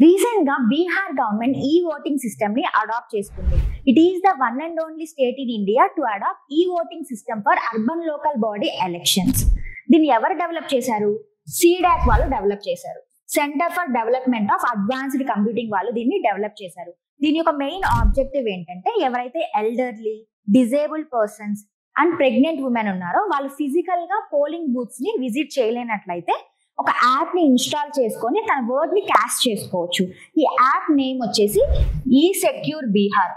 Recent గా Bihar government ఈ voting system ని అడాప్ట్ చేసుకుంది. It is the one and only state in India to adopt ఈ voting system for urban local body elections. దీన్ని ఎవరు develop చేశారు? సీడాక్ వాళ్ళు డెవలప్ చేశారు. Centre for development of advanced computing వాళ్ళు దీన్ని డెవలప్ చేశారు. దీని యొక్క మెయిన్ ఆబ్జెక్టివ్ ఏంటంటే ఎవరైతే elderly, disabled persons and pregnant women ఉన్నారో వాళ్ళు ఫిజికల్ గా పోలింగ్ బూత్స్ ని విజిట్ చేయలేనట్లయితే ఒక యాప్ ని ఇన్స్టాల్ చేసుకొని తన వర్డ్ ని క్యాస్ట్ చేసుకోవచ్చు. ఈ యాప్ నేమ్ వచ్చేసి ఈ సెక్యూర్ బీహార్.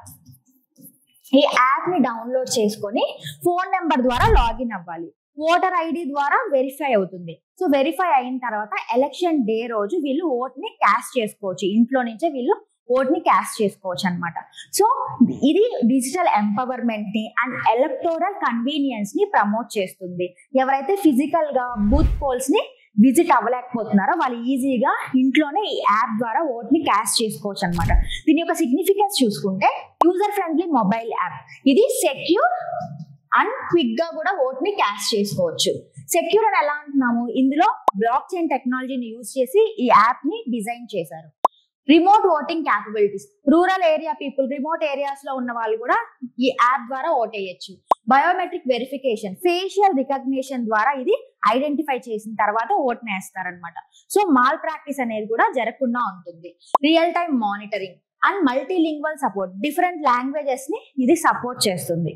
ఈ యాప్ ని డౌన్లోడ్ చేసుకొని ఫోన్ నెంబర్ ద్వారా లాగిన్ అవ్వాలి. ఓటర్ ఐడి ద్వారా వెరిఫై అవుతుంది. సో వెరిఫై అయిన తర్వాత ఎలక్షన్ డే రోజు వీళ్ళు ఓట్ ని క్యాస్ట్ చేసుకోవచ్చు. ఇంట్లో నుంచే వీళ్ళు ఓట్ ని క్యాస్ట్ చేసుకోవచ్చు అనమాట. సో ఇది డిజిటల్ ఎంపవర్మెంట్ ని అండ్ ఎలక్టోరల్ కన్వీనియన్స్ ని ప్రమోట్ చేస్తుంది. ఎవరైతే ఫిజికల్ గా బూత్ పోల్స్ ని విజిట్ అవ్వలేకపోతున్నారో వాళ్ళు ఈజీగా ఇంట్లోనే ఈ యాప్ ద్వారా ఓట్ ని క్యాస్ట్ చేసుకోవచ్చు అనమాట. దీని యొక్క సిగ్నిఫికెన్స్ చూసుకుంటే యూజర్ ఫ్రెండ్లీ మొబైల్ యాప్. ఇది సెక్యూర్ అండ్ క్విక్ గా కూడా ఓట్ ని క్యాస్ట్ చేసుకోవచ్చు. సెక్యూర్ అని ఎలా అంటున్నాము? ఇందులో బ్లాక్ చైన్ టెక్నాలజీని యూజ్ చేసి ఈ యాప్ ని డిజైన్ చేశారు. Remote voting capabilities. Rural area people, remote areas లో ఉన్న వాళ్ళు కూడా ఈ యాప్ ద్వారా ఓట్ వేయచ్చు. బయోమెట్రిక్ వెరిఫికేషన్, ఫేషియల్ రికగ్నిషన్ ద్వారా ఇది ఐడెంటిఫై చేసిన తర్వాత ఓట్ వేస్తారనమాట. సో మాల్ ప్రాక్టీస్ అనేది కూడా జరగకుండా ఉంటుంది. Real time monitoring and multilingual support. Different languages ని ఇది సపోర్ట్ చేస్తుంది.